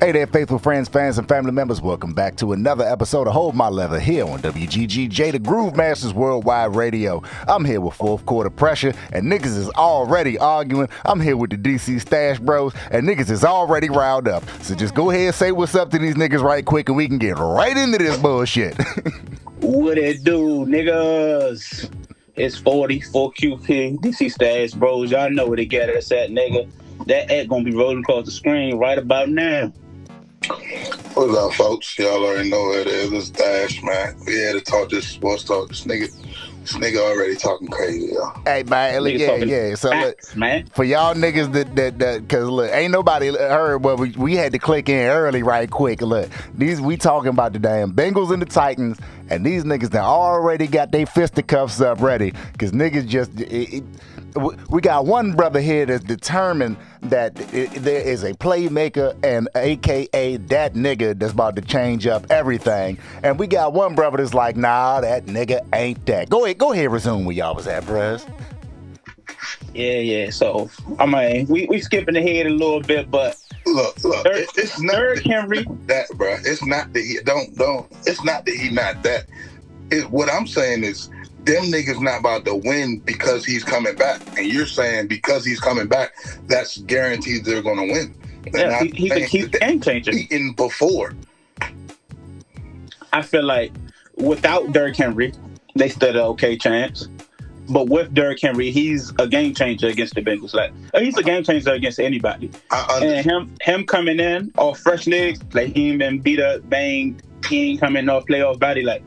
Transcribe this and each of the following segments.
Hey there, faithful friends, fans, and family members. Welcome back to another episode of Hold My Leather here on WGGJ, the Groove Masters Worldwide Radio. I'm here with fourth quarter pressure, and niggas is already arguing. I'm here with the DCStacheBros, and niggas is already riled up. So just go ahead and say what's up to these niggas right quick, and we can get right into this bullshit. What it do, niggas? It's 44 QP, DCStacheBros. Y'all know where to get us at, nigga. That ad gonna be rolling across the screen right about now. What's up, folks? Y'all already know what it is. It's Dash, man. We had to talk this sports talk. This nigga already talking crazy, y'all. Hey, man, yeah. So, facts, look, man. For y'all niggas that, cause look, ain't nobody heard, but we had to click in early right quick. Look, we talking about the damn Bengals and the Titans, and these niggas that already got their fisticuffs up ready, cause niggas just, we got one brother here that's determined that there is a playmaker and AKA that nigga that's about to change up everything. And we got one brother that's like, nah, that nigga ain't that. Go ahead, resume where y'all was at, bruh. Yeah. So, I mean, we skipping ahead a little bit, but look, it's not Derrick Henry. That, bro. It's not that he don't. It's not that he not that. What I'm saying is, them niggas not about to win because he's coming back. And you're saying because he's coming back, that's guaranteed they're going to win. Yeah, he's a game changer. Beaten before. I feel like without Derrick Henry, they stood an okay chance. But with Derrick Henry, he's a game changer against the Bengals. Like, he's a game changer against anybody. And him coming in off fresh legs, like he ain't been beat up, banged, he ain't coming off playoff body. Like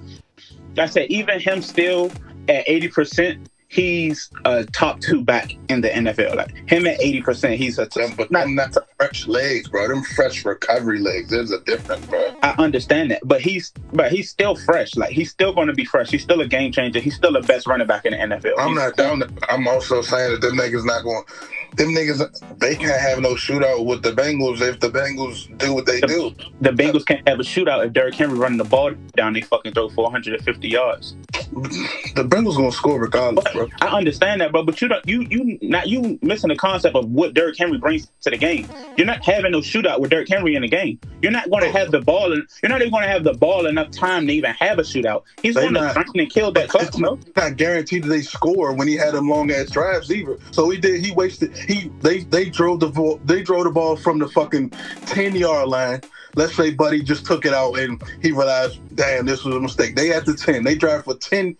I said, even him still at 80%, he's a top 2 back in the NFL. Like him at 80%, he's a top. But not fresh legs, bro. Them fresh recovery legs. There's a difference, bro. I understand that, but he's still fresh. Like he's still going to be fresh. He's still a game changer. He's still the best running back in the NFL. I'm not down. I'm also saying that them niggas not going. Them niggas, they can't have no shootout with the Bengals if the Bengals do what they do. The Bengals can't have a shootout if Derrick Henry running the ball down. They fucking throw 450 yards. The Bengals gonna score regardless, bro. I understand that, bro, but you missing the concept of what Derrick Henry brings to the game. You're not having no shootout with Derrick Henry in the game. You're not going to have the ball, and you're not even going to have the ball enough time to even have a shootout. He's going to try and kill that clock. It's not guaranteed that they score when he had them long ass drives either. So he wasted. They drove the ball from the fucking 10-yard line. Let's say Buddy just took it out and he realized, damn, this was a mistake. They at the 10. They drive for 10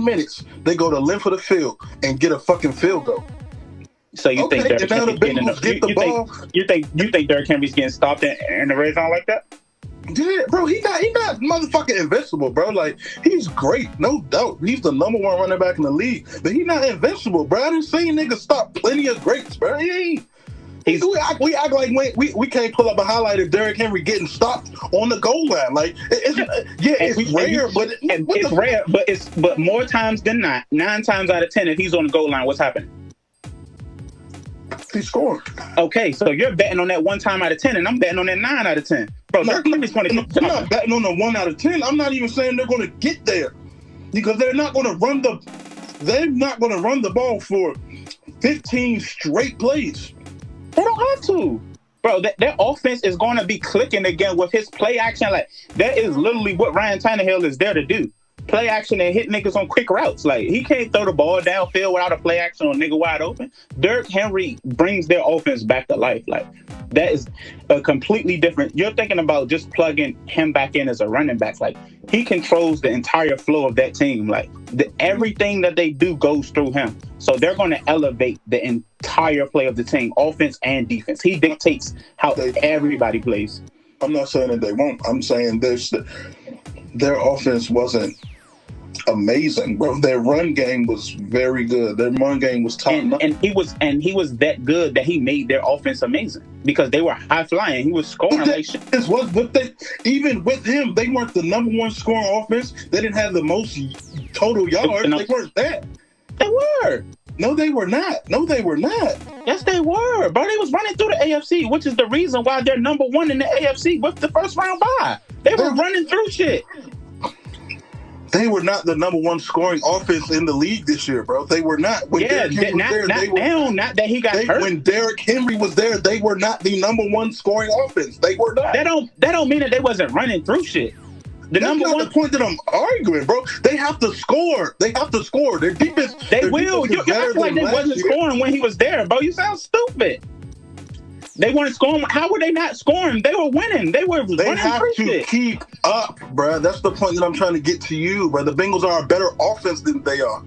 minutes. They go the length of the field and get a fucking field goal. So you think Derrick Henry's Derrick Henry's getting stopped in the red zone like that? Yeah, bro, he not motherfucking invincible, bro. Like, he's great, no doubt. He's the number 1 running back in the league, but he's not invincible, bro. I didn't see niggas stop plenty of greats, bro. He ain't. We act like we can't pull up a highlight of Derrick Henry getting stopped on the goal line. Like it's rare, but more times than not, 9 times out of 10, if he's on the goal line, what's happening? He scored. Okay, so you're betting on that 1 time out of 10, and I'm betting on that 9 out of 10. Bro, I'm not betting on the 1 out of 10. I'm not even saying they're going to get there because they're not going to run the ball for 15 straight plays. They don't have to. Bro, their offense is going to be clicking again with his play action. Like, that is literally what Ryan Tannehill is there to do. Play action and hit niggas on quick routes. Like, he can't throw the ball downfield without a play action on nigga wide open. Derrick Henry brings their offense back to life. Like, that is a completely different. You're thinking about just plugging him back in as a running back. Like, he controls the entire flow of that team. Like, everything that they do goes through him. So they're going to elevate the entire play of the team, offense and defense. He dictates how everybody plays. I'm not saying that they won't. I'm saying their offense wasn't amazing, bro. Their run game was very good. Their run game was top notch. And he was that good that he made their offense amazing because they were high flying. He was scoring like shit. Even with him, they weren't the number 1 scoring offense. They didn't have the most total yards. They weren't that. They were. No, they were not. Yes, they were, bro. They was running through the AFC, which is the reason why they're number 1 in the AFC with the first round bye. They were running through shit. They were not the number one scoring offense in the league this year, bro. They were not. When Derrick Henry was there, not that he got hurt. When Derrick Henry was there, they were not the number one scoring offense. They were not. That don't mean that they wasn't running through shit. That's not the point that I'm arguing, bro. They have to score. They have to score. Their defense. They will. You act like they wasn't scoring when he was there, bro. You sound stupid. They weren't scoring. How were they not scoring? They were winning. They were. They have to keep up, bro. That's the point that I'm trying to get to you, bro. The Bengals are a better offense than they are.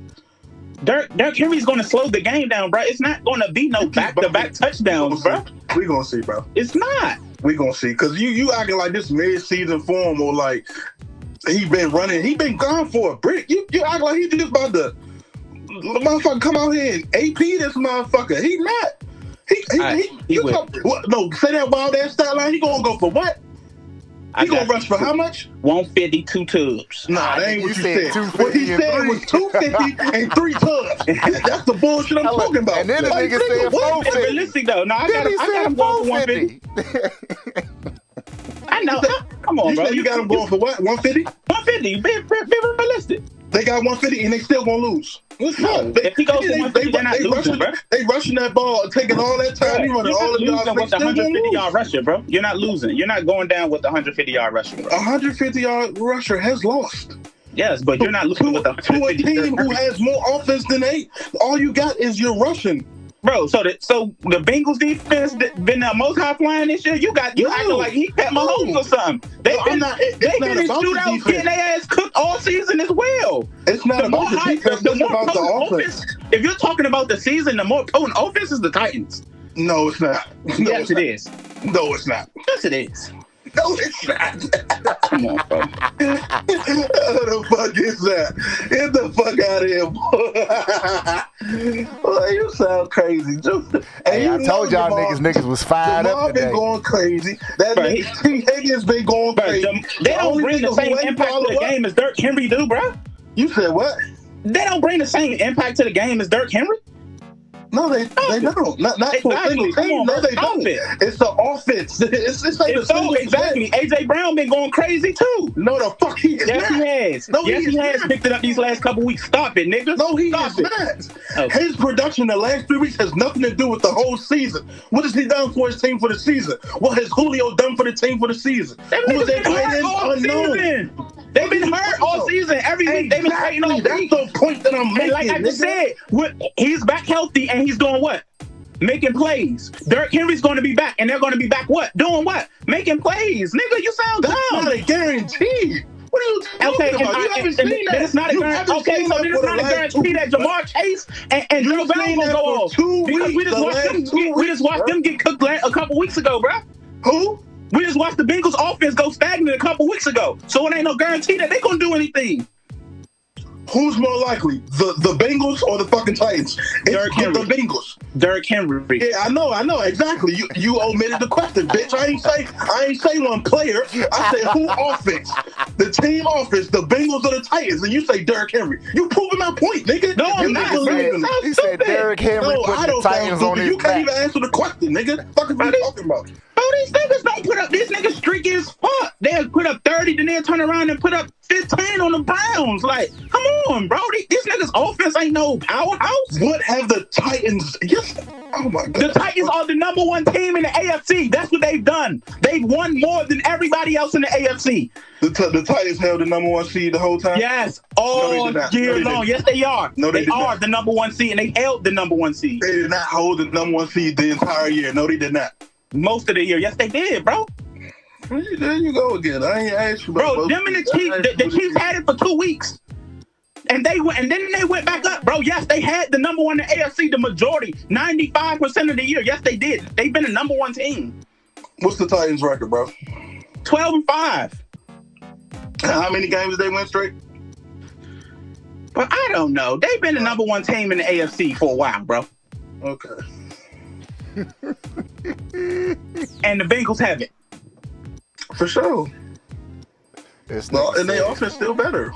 Derrick Henry's going to slow the game down, bro. It's not going to be no back-to-back touchdowns, bro. We gonna see, bro. It's not. We gonna see, cause you acting like this mid-season form or like he been running. He been gone for a brick. You act like he just about to motherfucker come out here and AP this motherfucker. He not. He will. No, say that wild ass stat line. He gonna go for what? He gonna rush for how much? 150, 2 tubs. Nah, that ain't what you said. What he said was 250 and 3 tubs. That's the bullshit I'm talking about. And then the nigga said 450. Realistic though. No, I got him going for 150. I know. Come on, bro. You got him going for what? 150? 150. Be realistic. They got 150 and they still gonna lose. No, if he goes to 150, they're not losing, bro. They rushing that ball, taking all that time. He running all the yards. With the 150-yard rusher, bro. You're not losing. You're not going down with the 150-yard rusher, bro. 150-yard rusher has lost. Yes, but you're not losing with the 150. To a team who has more offense than they. All you got is your rushing. Bro, so the Bengals defense been the most high flying this year. You acting like he Pat Mahomes or something. They've been in shootouts getting their ass cooked all season as well. It's not about the defense. It's about the offense. If you're talking about the season, the more potent offense is the Titans. No, it's not. Yes, it is. No, it's not. Yes, it is. No, it's not. Come on, bro. What the fuck is that? Get the fuck out of here, boy. Boy, you sound crazy. Hey, I told y'all niggas was fired up today. Been going crazy. That nigga T. Higgins been going crazy. They don't bring the same impact to the game as Derrick Henry do, bro. You said what? They don't bring the same impact to the game as Derrick Henry. No, they don't. Not exactly. For a single team. No, they don't. It's the offense. It's like the single exactly. AJ Brown been going crazy too. No, the fuck he is yes, not. He has. No, yes, he has picked it up these last couple weeks. Stop it, nigga. No, he is not. Okay. His production the last 3 weeks has nothing to do with the whole season. What has he done for his team for the season? What has Julio done for the team for the season? Who is that tight end? Unknown. They've been hurt all season. Every week they've been fighting all week. That's the point that I'm making. Like I just said, he's back healthy and he's doing what? Making plays. Derrick Henry's going to be back, and they're going to be back what? Doing what? Making plays. Nigga, you sound dumb. That's not a guarantee. What are you talking about? You haven't seen that. It's not a guarantee. Okay, so then it's not a guarantee that Jamar Chase and Joe Bell will go off. Because we just watched them get cooked a couple weeks ago, bro. Who? We just watched the Bengals offense go stagnant a couple weeks ago. So it ain't no guarantee that they're going to do anything. Who's more likely, the Bengals or the fucking Titans? Derrick Henry. The Bengals. Derrick Henry. Yeah, I know exactly. You omitted the question, bitch. I ain't say one player. I said who offense, the team offense, the Bengals or the Titans, and you say Derrick Henry. You proving my point, nigga. No, I'm not. He said Derrick Henry put the Titans on his back. You can't even answer the question, nigga. What the fuck are you talking about? Bro, these niggas don't put up. These niggas streaky as fuck. They'll put up 30, then they'll turn around and put up 15 on the Browns. Like, come on, bro. These niggas' offense ain't no powerhouse. What have the Titans? Yes. Oh my God. The Titans are the number one team in the AFC. That's what they've done. They've won more than everybody else in the AFC. The Titans held the number one seed the whole time? Yes, all year long. Yes, they are. No, they are the number one seed, and they held the number one seed. They did not hold the number one seed the entire year. No, they did not. Most of the year. Yes, they did, bro. There you go again. I ain't asked you about bro, them and the Chiefs had it for 2 weeks. And then they went back up, bro. Yes, they had the number one in the AFC the majority, 95% of the year. Yes, they did. They've been the number one team. What's the Titans' record, bro? 12-5. How many games did they win straight? But I don't know. They've been the number one team in the AFC for a while, bro. Okay. And the Bengals haven't. For sure. And their offense still better.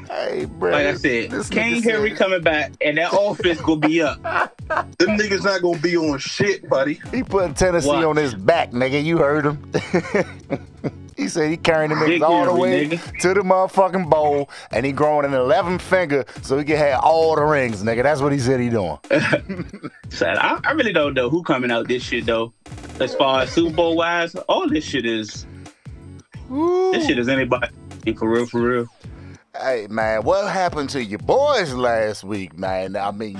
Hey, bro. Like I said, King Henry coming back, and that offense gonna be up. Them niggas not gonna be on shit, buddy. He putting Tennessee on his back, nigga. You heard him. He said he carrying the Big niggas all the Henry, way nigga. to the motherfucking bowl, and he growing an 11th finger so he can have all the rings, nigga. That's what he said he doing. Sad. I really don't know who coming out this shit though. As far as Super Bowl wise, all this shit is anybody for real, for real. Hey man, what happened to your boys last week, man? I mean,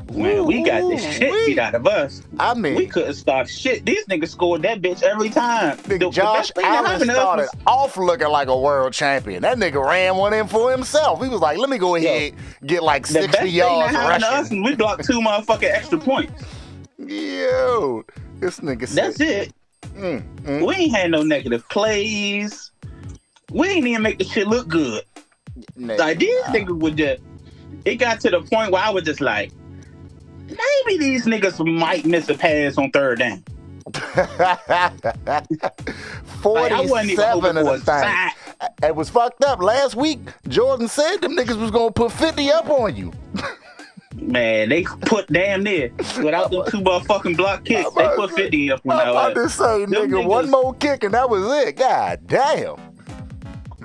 We got this shit beat out of us. I mean, we couldn't stop shit. These niggas scored that bitch every time. Nigga, Josh Allen started off looking like a world champion. That nigga ran one in for himself. He was like, let me go ahead get like 60 yards rushing. We blocked 2 motherfucking extra points. Yo, this nigga said. That's it. We ain't had no negative plays. We ain't even make the shit look good. Like, these niggas would just... It got to the point where I was just like, maybe these niggas might miss a pass on third down. 47 of the time. It was fucked up. Last week, Jordan said them niggas was going to put 50 up on you. Man, they put damn near. Without them 2 motherfucking block kicks, they put 50 up on our ass. I'm about to say, nigga, one more kick and that was it. God damn.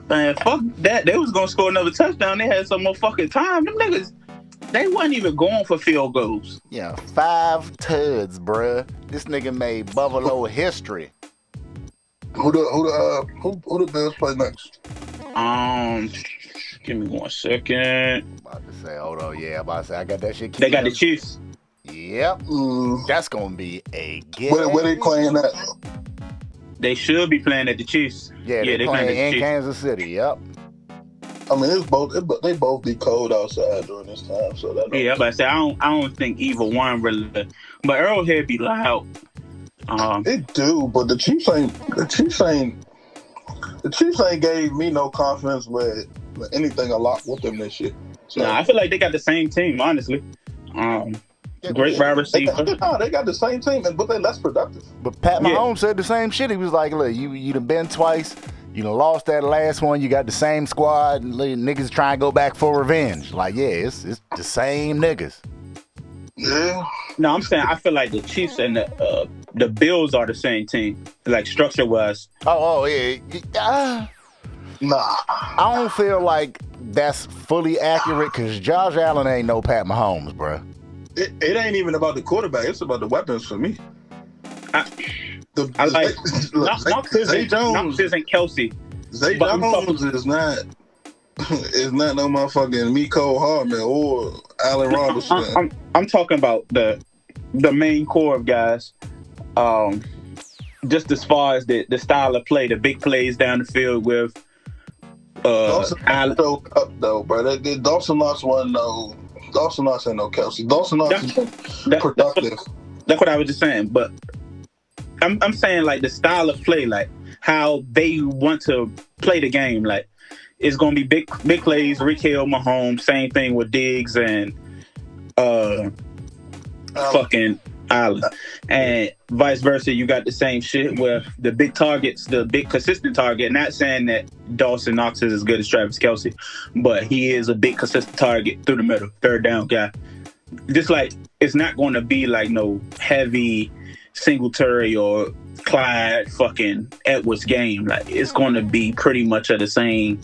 Man, fuck that. They was gonna score another touchdown. They had some more fucking time. Them niggas, they wasn't even going for field goals. Yeah, 5 tuds, bruh. This nigga made Buffalo history. Who the Bills play next? Give me 1 second. About to say, hold on, yeah. About to say, I got that shit. They got the Chiefs. Yep. That's gonna be a game. Where they playing at? They should be playing at the Chiefs. Yeah, they playing in Kansas City. Yep. I mean, they both be cold outside during this time, so that. Yeah, but I say I don't think either one really. But Arrowhead be loud. It do, but the Chiefs ain't gave me no confidence with anything a lot with them this year. So. Nah, I feel like they got the same team, honestly. Great wide receiver. They got the same team, but they're less productive. But Pat Mahomes said the same shit. He was like, look, you done been twice. You done lost that last one. You got the same squad. Niggas trying to go back for revenge. Like, yeah, it's the same niggas. Yeah. No, I'm saying I feel like the Chiefs and the Bills are the same team, like structure-wise. Oh, yeah. Nah. I don't feel like that's fully accurate because Josh Allen ain't no Pat Mahomes, bro. It ain't even about the quarterback. It's about the weapons for me. I like Zay Jones isn't Kelsey. Zay Jones is not no motherfucking Miko Hardman or Allen Robinson. I'm talking about the main core of guys. Just as far as the style of play, the big plays down the field with Allen. Though, bro. Dawson Knox wasn't no. Dawson Knox ain't no Kelsey. Dawson Knox is productive. That's what I was just saying. But I'm saying like the style of play, like how they want to play the game. Like it's gonna be big plays. Rick Hill, Mahomes. Same thing with Diggs and fucking Allen, and vice versa. You got the same shit with the big targets, the big consistent target. Not saying that Dawson Knox is as good as Travis Kelce, but he is a big consistent target through the middle, third down guy. Just like it's not going to be like no heavy Singletary or Clyde fucking Edwards game. Like it's going to be pretty much of the same.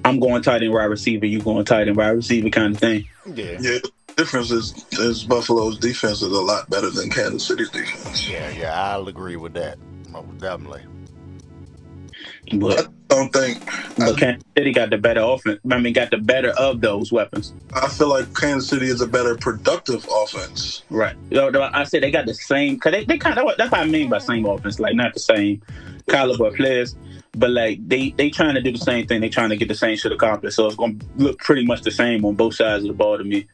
I'm going tight end wide receiver, you going tight end wide receiver kind of thing. Yeah. Difference is Buffalo's defense is a lot better than Kansas City's defense. Yeah, I'll agree with that. Most definitely. But I don't think. But Kansas City got the better offense. Got the better of those weapons. I feel like Kansas City is a better productive offense. Right. I said they got the same. Cause they kind of. That's what I mean by same offense. Like not the same caliber of players, but like they trying to do the same thing. They trying to get the same shit accomplished. So it's gonna look pretty much the same on both sides of the ball to me.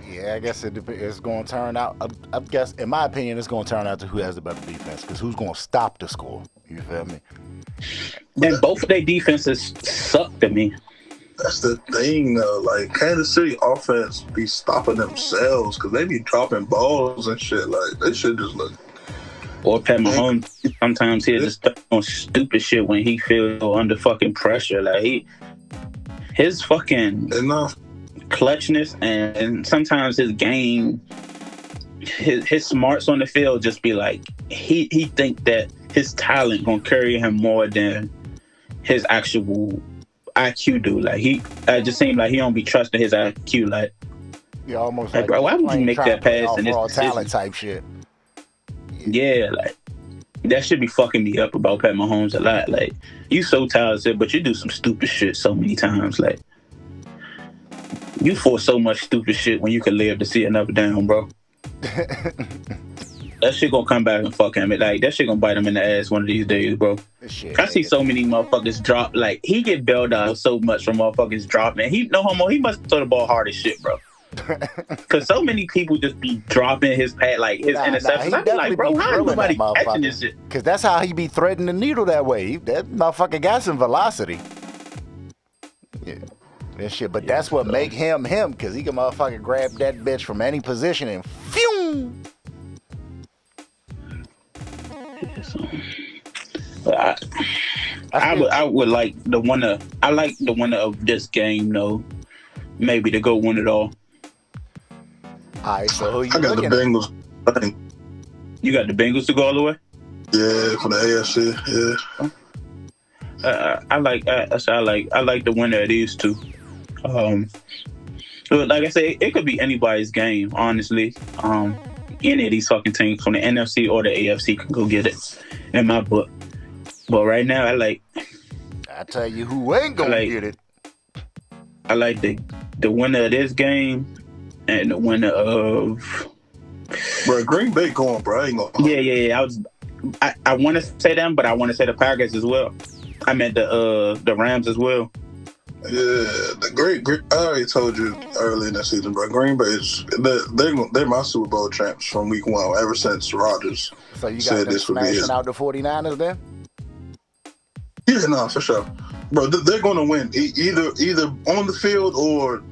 Yeah, I guess it's going to turn out. I guess, in my opinion, it's going to turn out to who has the better defense because who's going to stop the score. You feel me? And both of their defenses suck to me. That's the thing, though. Like, Kansas City offense be stopping themselves because they be dropping balls and shit. Like, they should just look. Or Pat Mahomes, sometimes he'll just stuck on stupid shit when he feels under fucking pressure. Like, his fucking clutchness and sometimes his game, his smarts on the field just be like, he think that his talent gonna carry him more than his actual IQ do. Like it just seemed like he don't be trusting his IQ. Like, Yeah, almost like, bro, why would you make that pass in this raw decision? talent type shit? Yeah, like that should be fucking me up about Pat Mahomes a lot. Like, you so talented, but you do some stupid shit so many times. Like, you force so much stupid shit when you can live to see another down, bro. That shit gonna come back and fuck him. Like, that shit gonna bite him in the ass one of these days, bro. Shit, I see so many motherfuckers drop. Like, he get bailed out so much from motherfuckers dropping. He no homo. He must throw the ball hard as shit, bro. Cause so many people just be dropping his pad, like his interceptions. I be like, bro, how is nobody catching this shit? Cause that's how he be threading the needle that way. That motherfucker got some velocity. Yeah, that shit. But that's what make him him. Cause he can motherfucking grab that bitch from any position and phew. But I would like the winner. I like the winner of this game, though. Maybe to go win it all. All right, so who you I got the Bengals. I think. You got the Bengals to go all the way? Yeah, for the AFC. Yeah. I like the winner of these two. Like I said, it could be anybody's game, honestly. Any of these fucking teams from the NFC or the AFC can go get it in my book. But right now, I tell you who ain't gonna get it. I like the winner of this game and the winner of. Bro, Green Bay going, bro. I ain't gonna. Yeah. I want to say them, but I want to say the Packers as well. I meant the Rams as well. Yeah, the great. I already told you early in the season, bro. Green Bay they're my Super Bowl champs from week 1 ever since Rodgers. So you got said them this would be smashing out the 49ers then? Yeah, no, for sure, bro. They're going to win either on the field or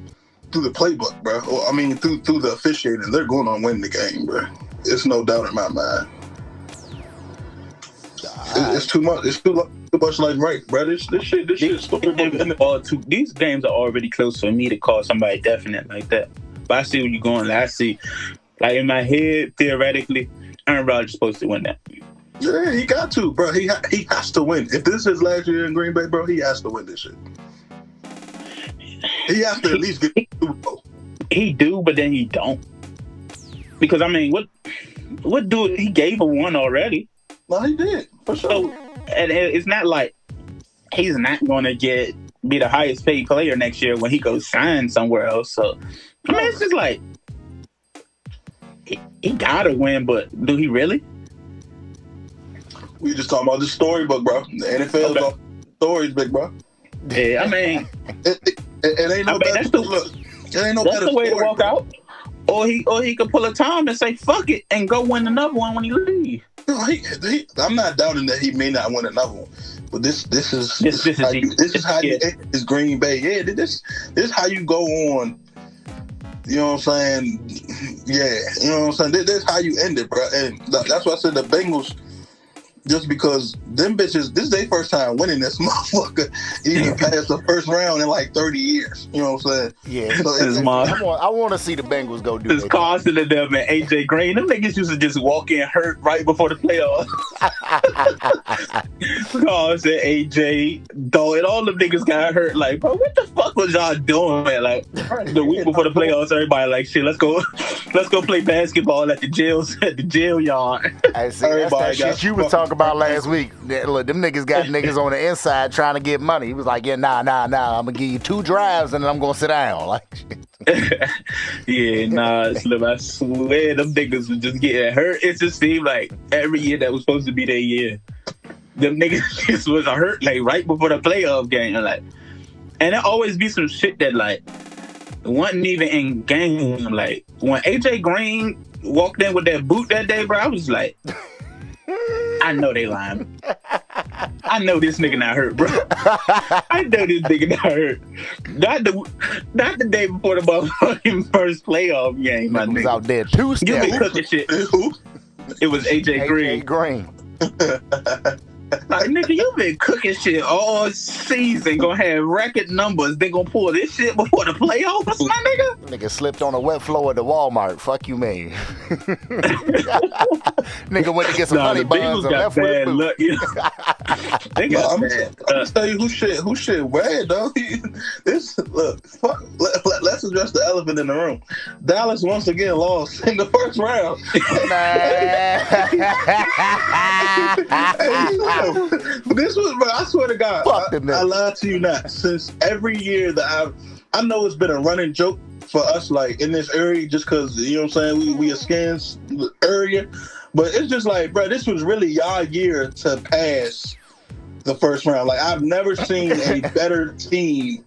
through the playbook, bro. Or, I mean, through the officiating, they're going to win the game, bro. It's no doubt in my mind. It's too much. It's too much like right, bro. This shit. These games are already close for me to call somebody definite like that. But I see where you're going. I see, like in my head, theoretically, Aaron Rodgers is supposed to win that. Yeah, he got to, bro. He has to win. If this is last year in Green Bay, bro, he has to win this shit. He has to at least get the Super Bowl. He do, but then he don't. Because I mean, what dude? He gave him one already. No, he did for sure. So, and it's not like he's not going to be the highest paid player next year when he goes sign somewhere else. So, I mean, it's just like he gotta win, but do he really? We just talking about the storybook, bro. The NFL is all stories, big bro. Yeah, I mean, it ain't no better. It ain't no better. That's the way story, to walk bro. out. Or he could pull a Tom and say fuck it and go win another one when he leave. No, I'm not doubting that he may not win another one, but this is how you end this Green Bay. Yeah, this is how you go on. You know what I'm saying? Yeah, you know what I'm saying. This is how you end it, bro. And that's why I said the Bengals. Just because them bitches, this is their first time winning this motherfucker, even past the first round in like 30 years. You know what I'm saying? Yeah. So I want to see the Bengals go do this. Carson and them and AJ Green, them niggas used to just walk in hurt right before the playoffs. Carson, AJ, though, and all them niggas got hurt. Like, bro, what the fuck was y'all doing, man? Like, the week before the playoffs, everybody like, shit, let's go play basketball at the jail yard. I see, that's that shit you was talking about last week. Look, them niggas got niggas on the inside trying to get money. He was like, yeah, nah, I'm gonna give you 2 drives and then I'm gonna sit down. Like, yeah, nah, Slim, I swear them niggas was just getting hurt. It just seemed like every year that was supposed to be their year, them niggas just was hurt like right before the playoff game. Like, and there always be some shit that like wasn't even in game. Like when AJ Green walked in with that boot that day, bro, I was like, I know they lying. I know this nigga not hurt, bro. I know this nigga not hurt. Not the day before the motherfucking first playoff game, my nigga. Was out there 2 steps. You been cooking shit. It was AJ Green. AJ Green. Like, nigga, you been cooking shit all season, gonna have record numbers. They gonna pull this shit before the playoffs, my nigga. Nigga slipped on a wet floor at the Walmart. Fuck you, man. Nigga went to get some honey buns and left with a boot. Look, you know? I'm gonna tell you who shit bad though. Let's address the elephant in the room. Dallas once again lost in the first round. This was, bro, I swear to God, I lied to you not. Since every year that I know it's been a running joke for us, like in this area, just because, you know what I'm saying, we a skins area, but it's just like, bro, this was really y'all year to pass the first round. Like, I've never seen a better team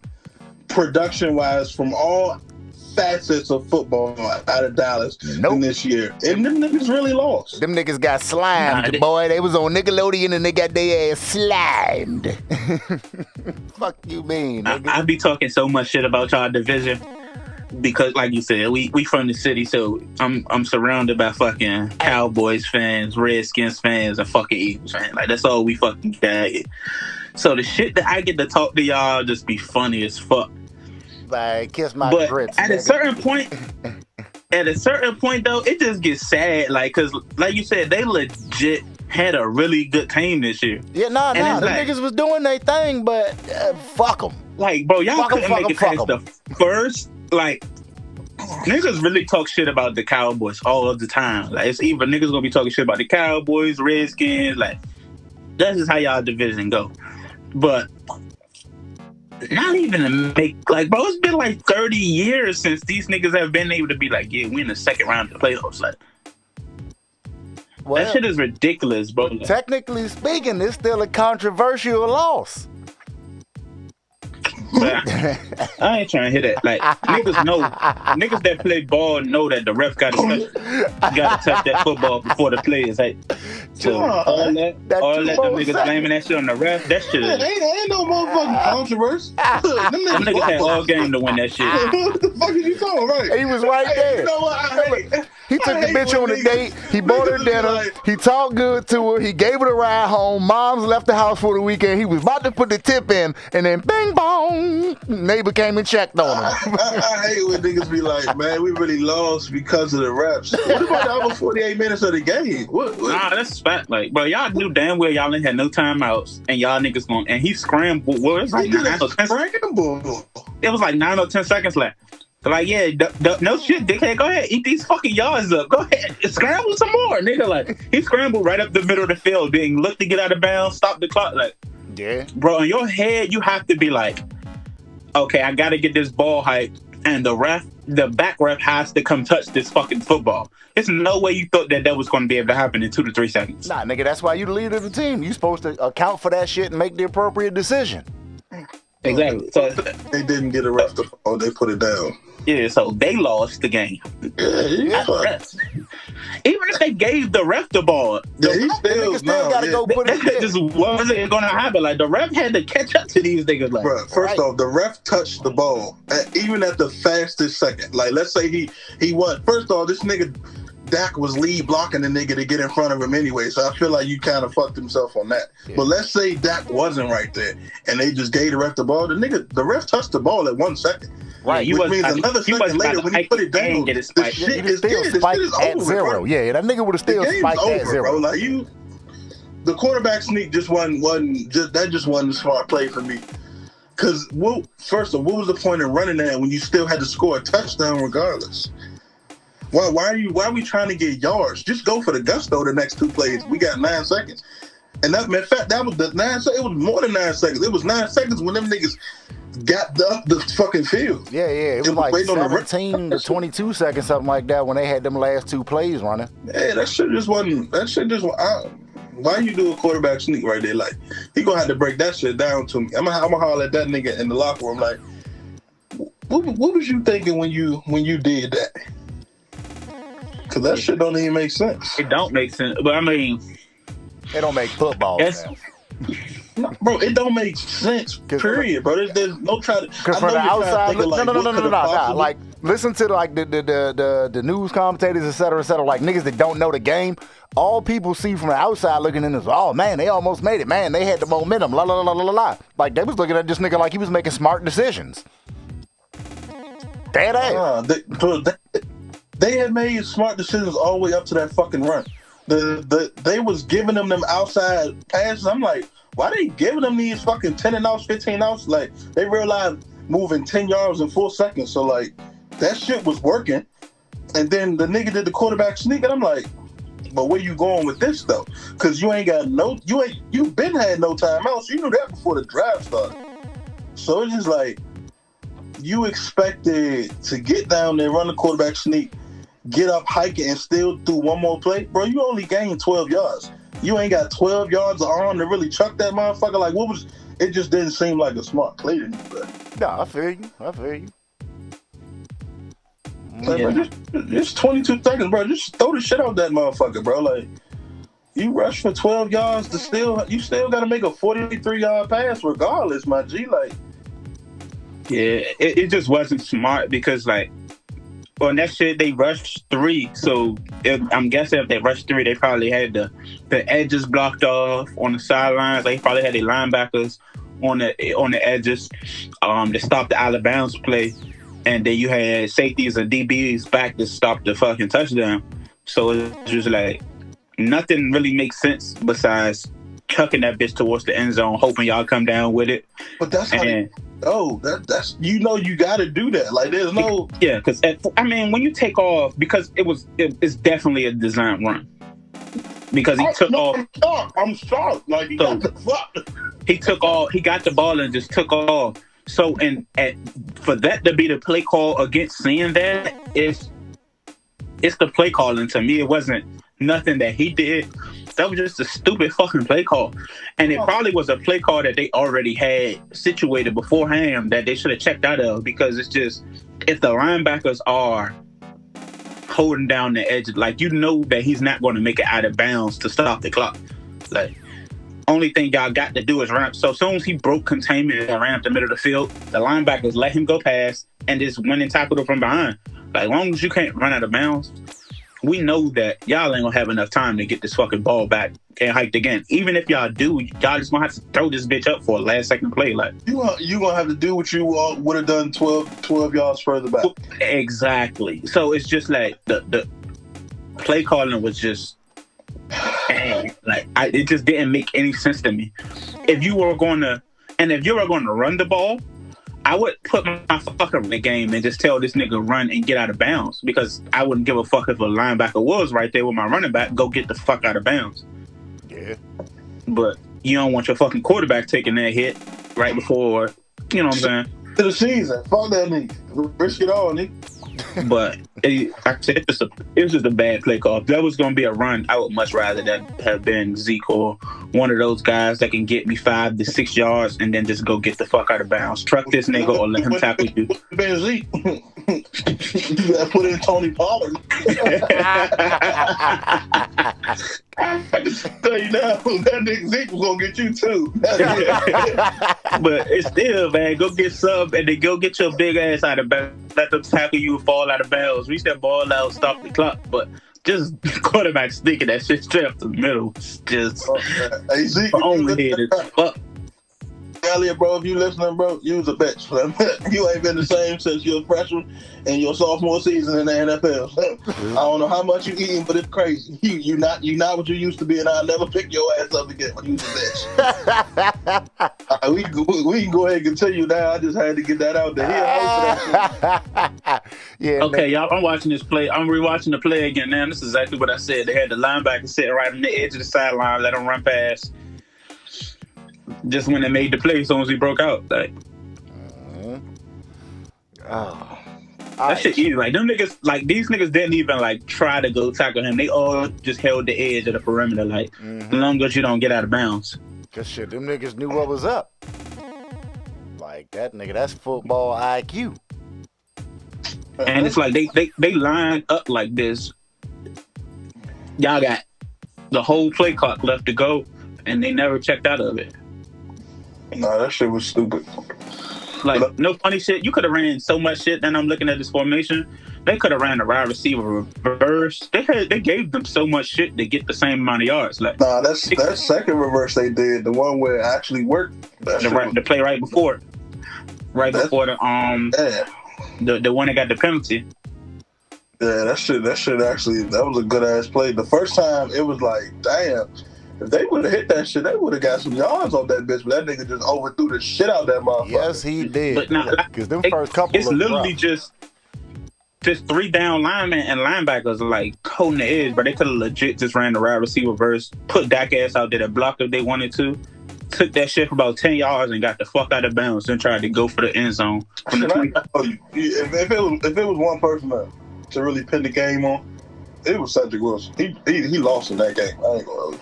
production wise from all facets of football out of Dallas than this year. And them niggas really lost. Them niggas got slimed, boy. They was on Nickelodeon and they got their ass slimed. Fuck you mean, nigga? I be talking so much shit about y'all division because, like you said, we from the city, so I'm surrounded by fucking Cowboys fans, Redskins fans, and fucking Eagles fans. Like, that's all we fucking got. So the shit that I get to talk to y'all just be funny as fuck. Like, kiss my grits. At a certain point though, it just gets sad. Like, cause like you said, they legit had a really good team this year. Yeah, nah. Them niggas was doing their thing, but fuck them. Like, bro, y'all couldn't make it past the first. Like, niggas really talk shit about the Cowboys all of the time. Like, it's either niggas gonna be talking shit about the Cowboys, Redskins. Like, that's just how y'all division go. But not even to make, like, bro, it's been like 30 years since these niggas have been able to be like, yeah, we in the second round of the playoffs. Like, that shit is ridiculous, bro. Like, technically speaking, it's still a controversial loss. I ain't trying to hear that. Like, niggas that play ball know that the ref gotta touch that football before the play is like. So all that them niggas blaming that shit on the ref, that shit is. Ain't no motherfucking controversy. Them niggas had all game to win that shit. What the fuck are you talking about? He was right there. You know what? He took the bitch on a date. He bought her dinner. He talked good to her. He gave her the ride home. Mom's left the house for the weekend. He was about to put the tip in, and then bing bong, neighbor came and checked on him. I hate when niggas be like, man, we really lost because of the refs. What about the other 48 minutes of the game? What? Nah, that's fact. Like, bro, y'all knew damn well y'all ain't had no timeouts, and y'all niggas going, and he scrambled. Well, it was like 9 or 10 seconds. It was like 9 or 10 seconds left. Like, yeah, no shit, dickhead. Go ahead, eat these fucking yards up. Go ahead, scramble some more, nigga. Like, he scrambled right up the middle of the field, didn't look to get out of bounds, stop the clock. Like, yeah, bro, in your head, you have to be like, okay, I gotta get this ball hyped, and the back ref has to come touch this fucking football. There's no way you thought that was going to be able to happen in 2 to 3 seconds. Nah, nigga, that's why you the leader of the team. You supposed to account for that shit and make the appropriate decision. Exactly. So they didn't get a ref the ball, they put it down. Yeah, so they lost the game. Yeah. Even if they gave the ref the ball, He still gotta go put it that just wasn't going to happen. Like, the ref had to catch up to these niggas. Like, bro, first off, the ref touched the ball, even at the fastest second. Like, let's say he won. First off, this nigga Dak was lead blocking the nigga to get in front of him anyway, so I feel like you kind of fucked himself on that. Yeah. But let's say Dak wasn't right there, and they just gave the ref the ball. The ref touched the ball at 1 second. Right, which means another second later when he put it down, the shit is at over, 0. bro. Yeah, that nigga would have still spiked at 0. Bro. Like, the quarterback sneak just wasn't a smart play for me. Because first of all, what was the point of running that when you still had to score a touchdown regardless? Why are we trying to get yards? Just go for the gusto the next 2 plays. We got 9 seconds. And that, in fact, that was the 9 seconds. It was more than 9 seconds. It was 9 seconds when them niggas got up the fucking field. Yeah. It was like 17 to 22 seconds, something like that, when they had them last 2 plays running. Yeah, that shit just wasn't. Why you do a quarterback sneak right there? Like, he gonna have to break that shit down to me. I'm gonna holler at that nigga in the locker room. Like, what was you thinking when you did that? Because that shit don't even make sense. It don't make sense. But I mean, it don't make football sense. No, bro, it don't make sense. Period, bro. There's no try to. Because from the outside, no. Like, listen to the news commentators, et cetera, like niggas that don't know the game. all people see from the outside looking in is, oh man, they almost made it. Man, they had the momentum. La la la la la la. Like they was looking at this nigga like he was making smart decisions. Dead ass. They had made smart decisions all the way up to that fucking run. They was giving them outside passes. I'm like, why they giving them these fucking 10 and outs, 15 outs? Like they realized moving 10 yards in 4 seconds. So like that shit was working. And then the nigga did the quarterback sneak, and I'm like, but where you going with this though? Because you been had no timeouts. You knew that before the drive started. So it's just like you expected to get down there, run the quarterback sneak, get up, hike it, and still do one more play, bro. You only gained 12 yards. You ain't got 12 yards of arm to really chuck that motherfucker. Like what was? It just didn't seem like a smart play to me, bro. Nah, I feel you. Like, bro, just 22 seconds, bro. Just throw the shit out that motherfucker, bro. Like, you rush for 12 yards you still got to make a 43-yard pass regardless, my G. Like, yeah, it just wasn't smart because, like, on that shit, they rushed 3. So I'm guessing if they rushed 3, they probably had the edges blocked off on the sidelines. They probably had their linebackers on the edges to stop the out of bounds play. And then you had safeties and DBs back to stop the fucking touchdown. So it's just like nothing really makes sense besides chucking that bitch towards the end zone, hoping y'all come down with it. But that's how that's you got to do that. Like there's no because when you take off, because it's definitely a design run. Because he took off. I'm shocked. Like he got the fuck. He took off. He got the ball and just took off. So, for that to be the play call against seeing that, it's the play calling to me. It wasn't nothing that he did. That was just a stupid fucking play call. And it probably was a play call that they already had situated beforehand that they should have checked out of, because it's just, if the linebackers are holding down the edge, like, you know that he's not going to make it out of bounds to stop the clock. Like, only thing y'all got to do is ramp. So as soon as he broke containment and ran up the middle of the field, the linebackers let him go past and just went and tackled him from behind. Like, as long as you can't run out of bounds, we know that y'all ain't gonna have enough time to get this fucking ball back and hiked again. Even if y'all do, y'all just gonna have to throw this bitch up for a last second play. Like, you gonna have to do what you would have done 12 yards further back. Exactly. So it's just like the play calling was just. It just didn't make any sense to me. If you were going to run the ball, I would put my fucker in the game and just tell this nigga run and get out of bounds, because I wouldn't give a fuck if a linebacker was right there with my running back. Go get the fuck out of bounds. Yeah. But you don't want your fucking quarterback taking that hit right before, you know what I'm saying? To the season. Fuck that nigga. Risk it all, nigga. But like I said, it was just a bad play call. If that was going to be a run, I would much rather that have been Zeke or one of those guys that can get me 5 to 6 yards and then just go get the fuck out of bounds. Truck this nigga or let him tackle you. Ben Zeke. You gotta put in Tony Pollard. I can tell you now, that nigga Zeke was gonna get you too. But it's still, man, go get sub and then go get your big ass out of bounds. Let them tackle you and fall out of bounds. Reach that ball out, stop the clock. But just quarterback sneaking that shit straight up to the middle. Just hey, Zeke, only hit it. Fuck. Elliot, bro, if you listening, bro, you was a bitch. You ain't been the same since your freshman and your sophomore season in the NFL. I don't know how much you eating, but it's crazy. You not what you used to be, and I'll never pick your ass up again when you was a bitch. We can go ahead and continue now. I just had to get that out there. Yeah. Okay, y'all, I'm watching this play. I'm rewatching the play again now. This is exactly what I said. They had the linebacker sitting right on the edge of the sideline, let him run past. Just when they made the play, as soon as he broke out, like, that shit easy. Like, them niggas, like, these niggas didn't even like try to go tackle him. They all just held the edge of the perimeter, like, as long as you don't get out of bounds. Cause shit, them niggas knew what was up. Like that nigga, that's football IQ. And it's like they lined up like this. Y'all got the whole play clock left to go, and they never checked out of it. Nah, that shit was stupid. Like, no funny shit. You could have ran so much shit, and I'm looking at this formation. They could have ran the wide receiver reverse. They gave them so much shit to get the same amount of yards. Like, Nah, that's that second reverse they did, the one where it actually worked. the play right before before the yeah. the one that got the penalty. Yeah, that shit actually, that was a good ass play. The first time it was like, damn, if they would have hit that shit, they would have got some yards off that bitch. But that nigga just overthrew the shit out that motherfucker. Yes, he did. But now, because them first couple, it's literally just 3 down linemen and linebackers like holding the edge, but they could have legit just ran the wide receiver verse, put Dak ass out there to block if they wanted to, took that shit for about 10 yards and got the fuck out of bounds, then tried to go for the end zone. If it was one person to really pin the game on, it was Cedric Wilson. He lost in that game. I ain't gonna hold you.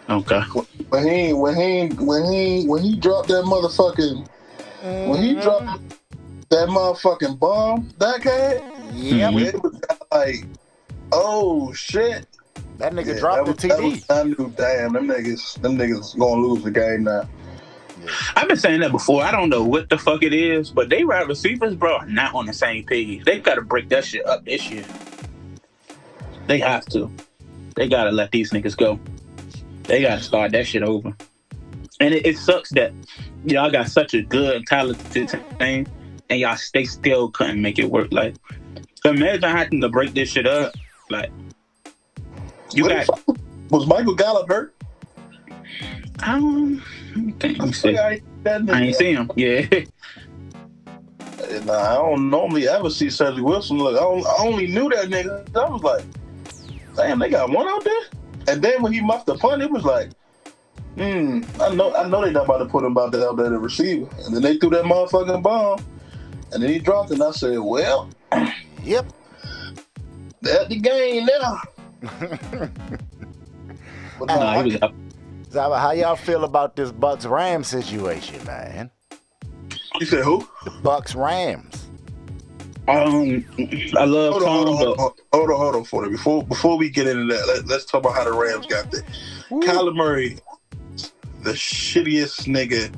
Okay. When he dropped that motherfucking bomb that game, it was like, oh shit. That nigga dropped the TD. I knew, damn, them niggas gonna lose the game now. Yeah. I've been saying that before. I don't know what the fuck it is, but they wide receivers, bro, are not on the same page. They gotta break that shit up this year. They have to. They gotta let these niggas go. They gotta start that shit over. And it sucks that y'all got such a good, talented team, and they still couldn't make it work. Like, imagine having to break this shit up. Like, was Michael Gallup hurt? I ain't see him. Yeah. Nah, I don't normally ever see Cedric Wilson. Look, I only knew that nigga. I was like, damn, they got one out there. And then when he muffed the punt, it was like, I know they not about to put him out there to receiver. And then they threw that motherfucking bomb, and then he dropped it. And I said, well, yep, that's the game now. Zaba, how y'all feel about this Bucks-Rams situation, man? You said who? The Bucks-Rams. I love Hold on, for it. Before we get into that, let's talk about how the Rams got there. Kyler Murray, the shittiest nigga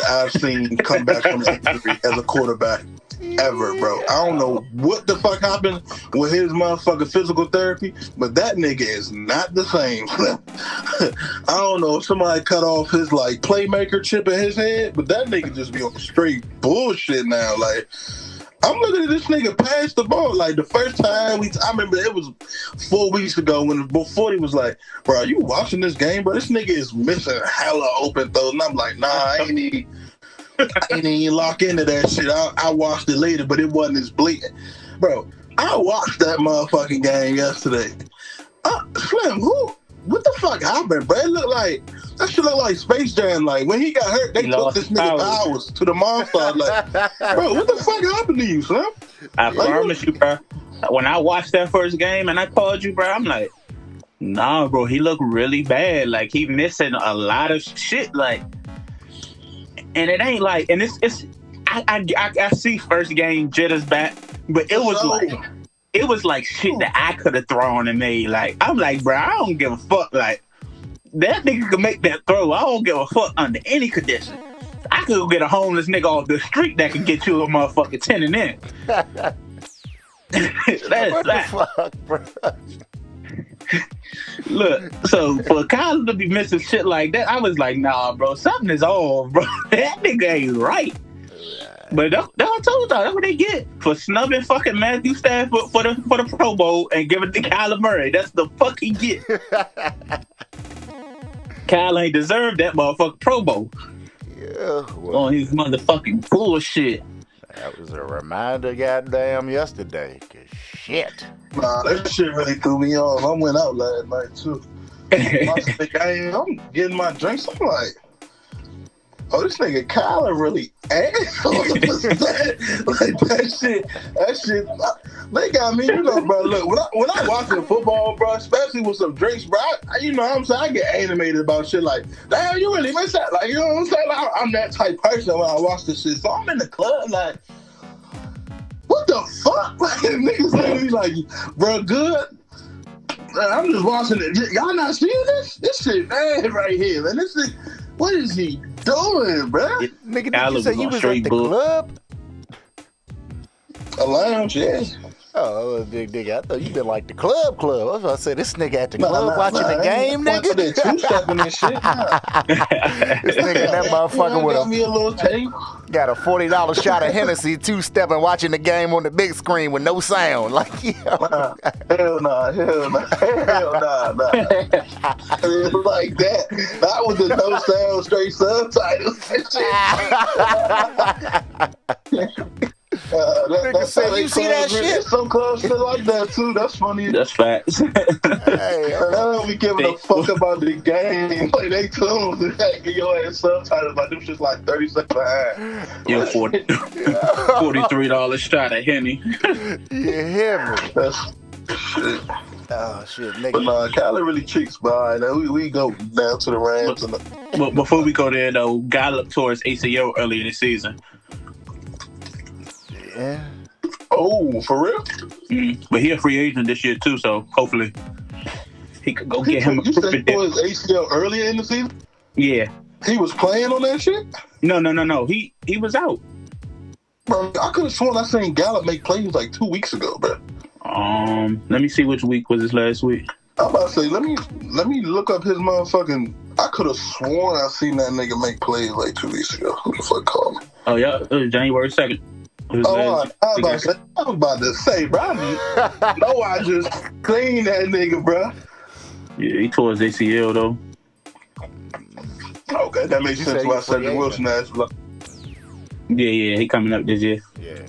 I've seen come back from injury as a quarterback ever, bro. I don't know what the fuck happened with his motherfucking physical therapy, but that nigga is not the same. I don't know if somebody cut off his like playmaker chip in his head, but that nigga just be on straight bullshit now. Like, I'm looking at this nigga pass the ball. Like, the first time I remember it was 4 weeks ago before he was like, bro, are you watching this game, bro? This nigga is missing hella open throws. And I'm like, nah, I ain't even lock into that shit. I watched it later, but it wasn't as blatant. Bro, I watched that motherfucking game yesterday. Slim, what the fuck happened, bro? That shit look like Space Jam. Like, when he got hurt, they took this nigga powers to the monster. Like, bro, what the fuck happened to you, Slim? I promise you, bro. When I watched that first game and I called you, bro, I'm like, nah, bro, he looked really bad. Like, he missing a lot of shit. Like, and it ain't like, and I see first game jitters back, but it was like shit that I could have thrown and made. Like, I'm like, bro, I don't give a fuck. Like, that nigga can make that throw. I don't give a fuck under any condition. I could go get a homeless nigga off the street that can get you a motherfucking 10 and in. What the fuck, bro? Look, so for Kyler to be missing shit like that, I was like, nah, bro, something is off, bro. That nigga ain't right. But that's what I told y'all. That's what they get for snubbing fucking Matthew Stafford for the Pro Bowl and giving it to Kyler Murray. That's the fuck he get. Kyle ain't deserved that motherfucking Pro Bowl. Yeah. Well, on his motherfucking bullshit. That was a reminder, goddamn, yesterday. Cause shit. Nah, that shit really threw me off. I went out last night too. I'm getting my drinks. I'm like, oh, this nigga Kyler really asshole. Like that shit. They got me, bro. Look, when I watching football, bro, especially with some drinks, bro, I get animated about shit like, damn, you really miss that? Like, you know what I'm saying? Like, I'm that type person when I watch this shit. So I'm in the club, like, what the fuck? Like, niggas literally like, bro, good. I'm just watching it. Y'all not seeing this? This shit bad right here, man. This is, what is he doing, bro? Nigga, did you say you was at the club? A lounge, yeah. Oh, nigga, I thought you been like the club. I was about to say, this nigga at the Nah, club watching the game, nigga. That two-stepping and shit. Nah. This nigga, that motherfucker with got me a little tape. got a $40 shot of Hennessy, two-stepping watching the game on the big screen with no sound. Like, yo. Hell nah. It was like that. That was the no sound, straight subtitles and shit. Nigga said, you see that shit? Some clubs shit like that too. That's funny. That's facts. Hey, They don't be giving a fuck about the game. Like they tunes and get your ass subtitles. Like them shit's like 30 seconds behind. Yo, $43 shot of Henny. you hear me? That's shit. Oh, shit, But nigga. nah, Cali really cheeks by. Now we go down to the Rams. But before we go there, though, Gallup tore his ACL earlier this season. Yeah. Oh, for real? But he a free agent this year, too, so hopefully he could go get him a You said he proof tore his ACL earlier in the season? Yeah. He was playing on that shit? No. He was out. Bro, I could have sworn I seen Gallup make plays like 2 weeks ago, bro. Let me see which week was this last week. I'm about to say, let me look up his motherfucking. I could have sworn I seen that nigga make plays like 2 weeks ago. Who the fuck called me? Oh, yeah, it was January 2nd. I was about to say, bro. I just cleaned that nigga, bro. Yeah, he tore his ACL, though. Okay, that makes sense why Cedric Wilson asked. Yeah, he coming up this year. Yeah.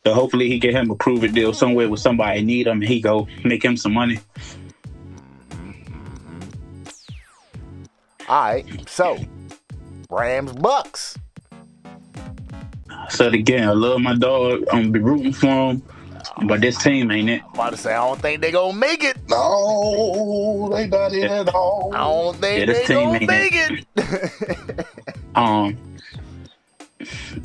So hopefully he get him a prove it deal somewhere with somebody need him and he go make him some money. All right, so Rams Bucks. I said again, I love my dog. I'm gonna be rooting for him, but this team ain't it. I'm about to say I don't think they gonna make it. No, they not in at all. I don't think this they team gonna ain't make it.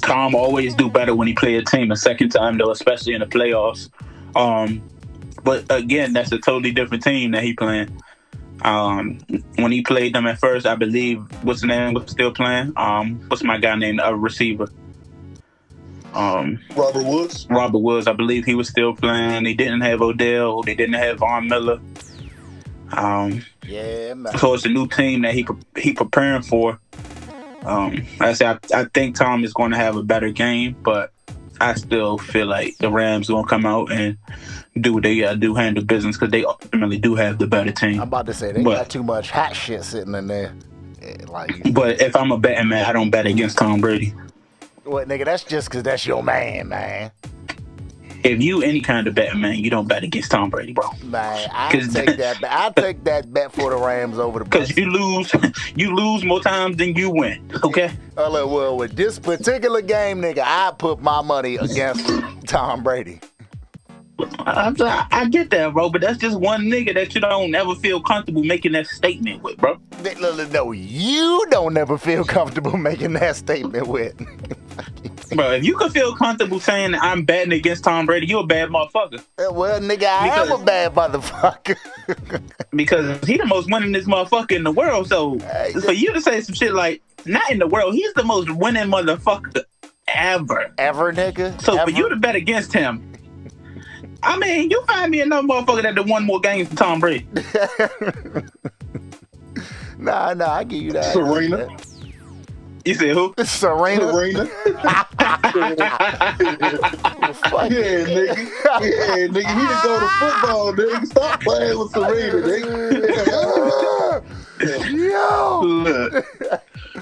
Tom always do better when he play a team a second time though, especially in the playoffs. But again, that's a totally different team that he playing. When he played them at first, I believe what's the name was still playing. What's my guy named receiver? Robert Woods. Robert Woods, I believe he was still playing. They didn't have Odell. They didn't have Von Miller. Yeah, man. So it's a new team that he preparing for. I think Tom is going to have a better game, but I still feel like the Rams going to come out and do what they got to do, handle business, because they ultimately do have the better team. I'm about to say they got too much hot shit sitting in there. But if I'm a betting man, I don't bet against Tom Brady. What, nigga? That's just because that's your man. If you any kind of betting man, you don't bet against Tom Brady, bro. Man, I take that bet for the Rams over the Bucks. Because you lose more times than you win. Okay. Well, with this particular game, nigga, I put my money against Tom Brady. I get that, bro, but that's just one nigga that you don't ever feel comfortable making that statement with, bro. No, you don't ever feel comfortable making that statement with. Bro, if you can feel comfortable saying that I'm betting against Tom Brady, you a bad motherfucker. Well, nigga, I am a bad motherfucker. Because he the most winningest motherfucker in the world, so for you to say some shit like, not in the world, he's the most winning motherfucker ever. Ever, nigga? So ever? For you to bet against him, I mean, you find me another motherfucker that won more games than Tom Brady. Nah, I give you that. Serena. You said who? Serena. Yeah, nigga. He didn't go to football, nigga. Stop playing with Serena, nigga. Yo. Look.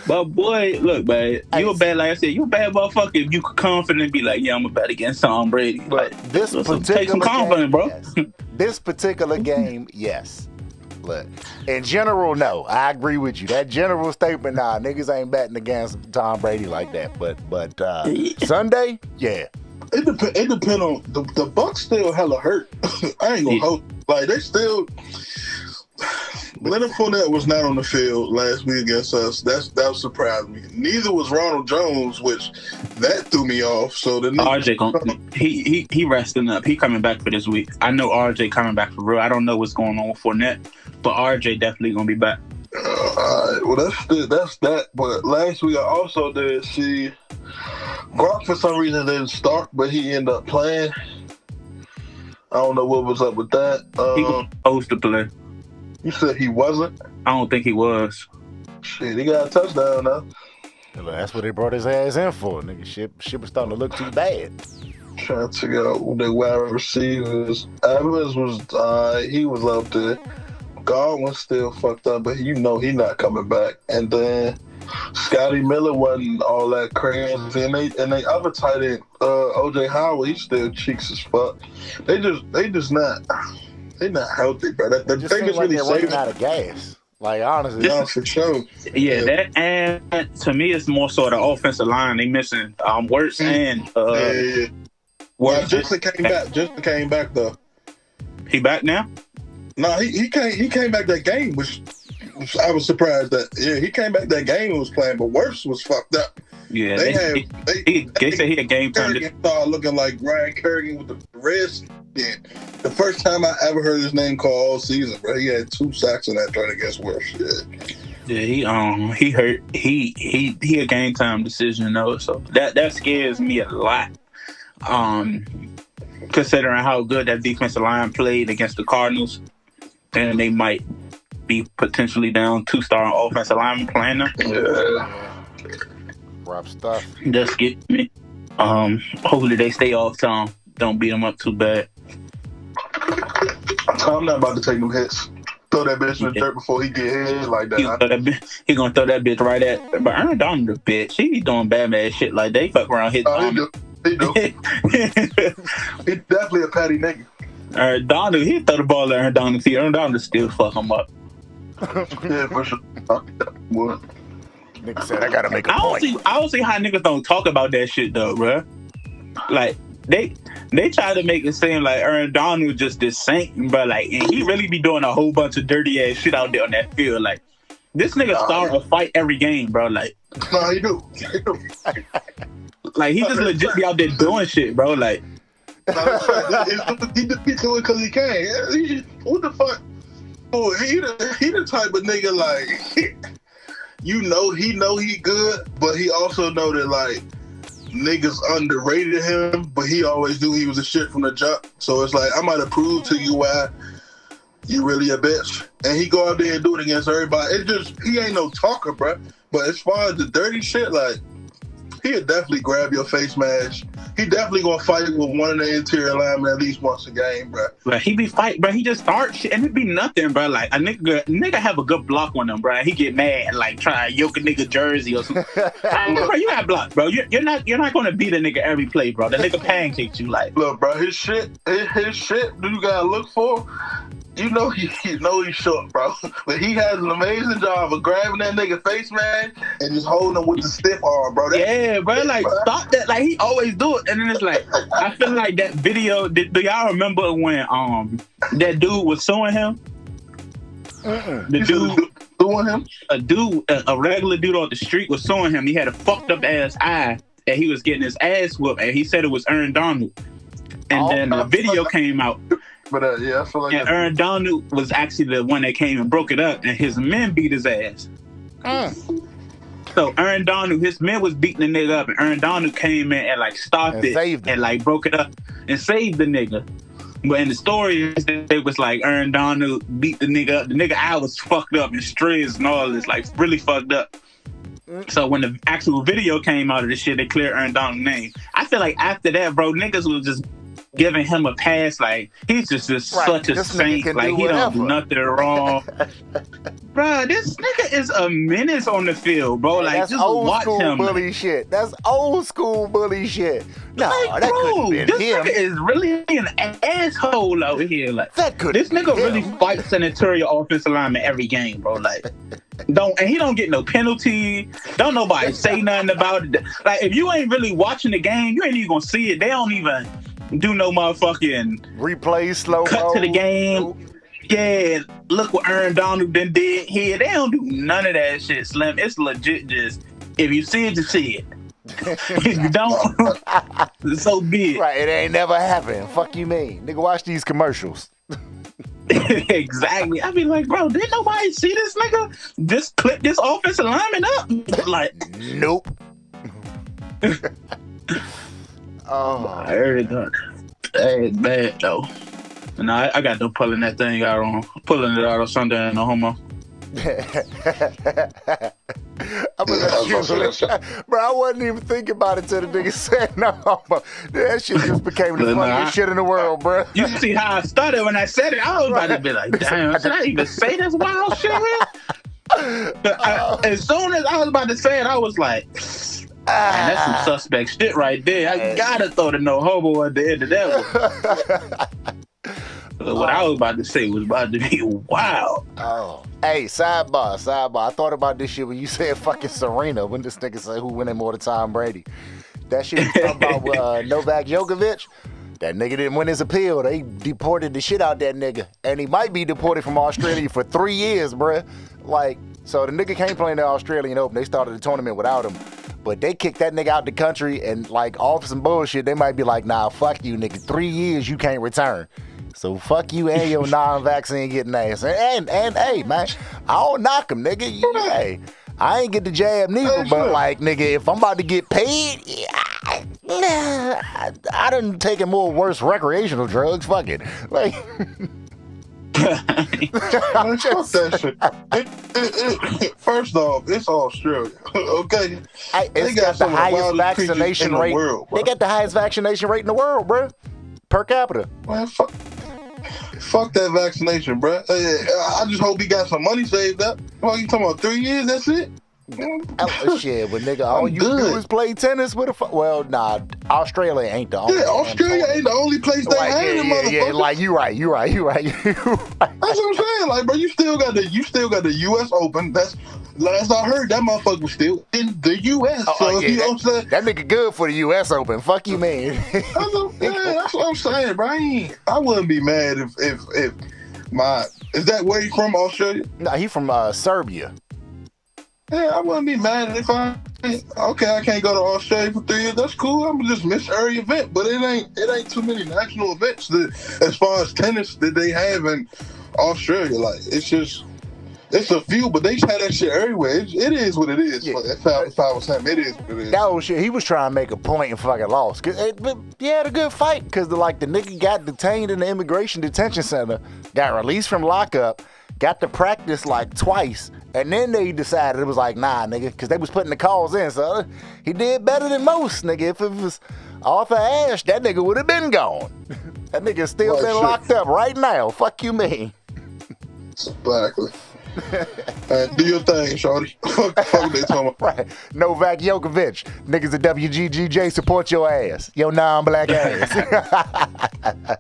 But boy, look, man, you a bad, like I said, you a bad motherfucker if you could confidently be like, yeah, I'm a bet against Tom Brady. But this particular take some confidence, bro. Yes. This particular game, yes. Look, in general, no. I agree with you. That general statement, nah, niggas ain't betting against Tom Brady like that. But Sunday, yeah. It depend on the Bucks still hella hurt. I ain't gonna hope. Like they still. Leonard Fournette was not on the field last week against us. That surprised me. Neither was Ronald Jones, which that threw me off. So the RJ he resting up. He coming back for this week. I know RJ coming back for real. I don't know what's going on with Fournette, but RJ definitely gonna be back. All right. Well, that's that. But last week I also did see Gronk for some reason didn't start, but he ended up playing. don't know what was up with that. He was supposed to play. You said he wasn't? I don't think he was. Shit, he got a touchdown though. That's what they brought his ass in for. Nigga, shit was starting to look too bad. Trying to figure out who the wide receivers. Evans was he was up there. Godwin's still fucked up, but you know he not coming back. And then Scotty Miller wasn't all that crazy. And they other tight end, OJ Howard, he still cheeks as fuck. They not healthy, bro. They just really running out of gas. Like honestly, yeah, for sure. Yeah, that and to me it's more so the offensive line. They missing Wirtz and Well, Wirtz. Justin came back. Justin came back though. He back now? No, he came back that game, which I was surprised that. Yeah, he came back that game and was playing, but Wirtz was fucked up. Yeah, they said he had game time. Started looking like Ryan Kerrigan with the Redskins. The first time I ever heard his name called all season, bro. He had 2 sacks in that turn against Wirtz. Yeah, he hurt. He a game time decision though, so that scares me a lot. Considering how good that defensive line played against the Cardinals, and they might be potentially down 2-star offensive lineman playing them. Yeah. Rough stuff. That's get me. Hopefully they stay off Tom. Don't beat them up too bad. I'm not about to take them hits. Throw that bitch in the dirt before he get hit like that. He gonna throw that bitch right at. But Aaron Donald, the bitch, he doing bad shit like they fuck around hit. He do. He definitely a patty nigga. Aaron Donald, he throw the ball at Aaron Donald. See, Aaron Donald still fuck him up. Yeah, for sure. What? Nigga said I gotta make a point. I don't see how niggas don't talk about that shit though, bro. Like they try to make it seem like Aaron Donald just this saint, but like, and he really be doing a whole bunch of dirty ass shit out there on that field. Like this nigga start a fight every game, bro. Like, no, he do. Like he just legit be out there doing shit, bro. Like, he just be doing because he can. What the fuck? Oh, he the type of nigga like. He know he good, but he also know that like niggas underrated him, but he always knew he was a shit from the jump. So it's like I might have proved to you why you really a bitch. And he go out there and do it against everybody. It just he ain't no talker, bro. But as far as the dirty shit, like he'll definitely grab your face mask. He definitely gonna fight with one of the interior linemen at least once a game, bro. But he be fight, bro. He just start shit and it be nothing, bro. Like a nigga have a good block on him, bro. He get mad and like try to yoke a nigga jersey or something. Bro, you got blocked, bro. You're not gonna beat a nigga every play, bro. The nigga pancakes you like. Look, bro, his shit you gotta look for. You know he's short, bro. But he has an amazing job of grabbing that nigga face man and just holding him with the stiff arm, bro. Yeah, bro. Like stop that. Like he always do it, and then it's like I feel like that video. Do y'all remember when that dude was suing him? The dude suing him. A regular dude on the street was suing him. He had a fucked up ass eye, and he was getting his ass whooped, and he said it was Aaron Donald. And then the video came out. But yeah, I feel like. And Aaron Donald was actually the one that came and broke it up, and his men beat his ass. So Aaron Donald, his men was beating the nigga up, and Aaron Donald came in and like stopped it and like broke it up and saved the nigga. But in the story, it was like Aaron Donald beat the nigga up. The nigga eye was fucked up and striz and all this, like really fucked up. So when the actual video came out of this shit, they cleared Aaron Donald's name. I feel like after that, bro, niggas was just giving him a pass. Like he's just such a saint. Like he don't do nothing wrong. Bro, this nigga is a menace on the field, bro. Like that's just old watch school him. bully shit. That's old school bully shit. No, like, that bro, couldn't have been this him. nigga is really an asshole out here. Like That could. This nigga really fights an interior offensive lineman every game, bro. Like, he don't get no penalty. Don't nobody say nothing about it. Like, if you ain't really watching the game, you ain't even gonna see it. They don't even do no motherfucking replay, slow cut to the game. Yeah, look what Aaron Donald done did here. They don't do none of that shit, Slim. It's legit just, if you see it, you see it. If you don't, so be it. Right, it ain't never happened. Fuck you mean? Nigga, watch these commercials. Exactly. I be like, bro, didn't nobody see this nigga just clip this offensive lineman up? Like, nope. oh my god. That is bad though. No, I got them pulling that thing out on Sunday in the homo. I'm gonna let you, bro. I wasn't even thinking about it till the nigga said no homo. That shit just became the funniest shit in the world, bro. You see how I started when I said it? I was about to be like, damn, should I even say this wild shit, man? As soon as I was about to say it, I was like, man, that's some suspect shit right there. I gotta throw the no homo at the end of that one. What I was about to say was about to be wild. Oh. Hey, sidebar. I thought about this shit when you said fucking Serena, when this nigga said who winning more than Tom Brady. That shit you talking about with Novak Djokovic, that nigga didn't win his appeal. They deported the shit out that nigga. And he might be deported from Australia for 3 years, bruh. Like, so the nigga can't play in the Australian Open. They started the tournament without him. But they kicked that nigga out the country and like off some bullshit, they might be like, nah, fuck you, nigga. 3 years you can't return. So fuck you and your non-vaccine getting ass. And hey, man, I don't knock him, nigga. Hey, I ain't get the jab neither, but like, nigga, if I'm about to get paid, I done taken more worse recreational drugs. Fuck it. Like, fuck that shit. First off, it's Australia, okay? It's got the highest vaccination rate. They got the highest vaccination rate in the world, bro, per capita. Man, fuck that vaccination, bro. I just hope he got some money saved up. What you talking about? 3 years? That's it? Shit, but nigga, all you do is play tennis with a. Well, nah, Australia ain't the only. Yeah, Australia ain't the only place they have them motherfuckers. Yeah, like you right. That's what I'm saying. Like, bro, you still got the U.S. Open. That's last I heard, that motherfucker was still in the U.S. So you know what I'm saying? That nigga good for the U.S. Open. Fuck you, man. That's what I'm saying, bro. I wouldn't be mad if my is that where he from, Australia? No, he from Serbia. Yeah, I wouldn't be mad if I can't go to Australia for 3 years. That's cool. I'm just miss every event, but it ain't too many national events as far as tennis that they have in Australia. Like it's a few, but they just had that shit everywhere. It is what it is. Yeah. If I was him, it is what it is. That was shit. He was trying to make a point and fucking lost. He had a good fight because the nigga got detained in the immigration detention center, got released from lockup, got to practice like twice, and then they decided it was like, nah, nigga, because they was putting the calls in. So he did better than most, nigga. If it was Arthur Ashe, that nigga would have been gone. That nigga still been locked up right now. Fuck you, me. Exactly. Do your thing, shorty. Fuck they talking about. Right. Novak Djokovic. Niggas at WGGJ support your ass. Your non-black ass.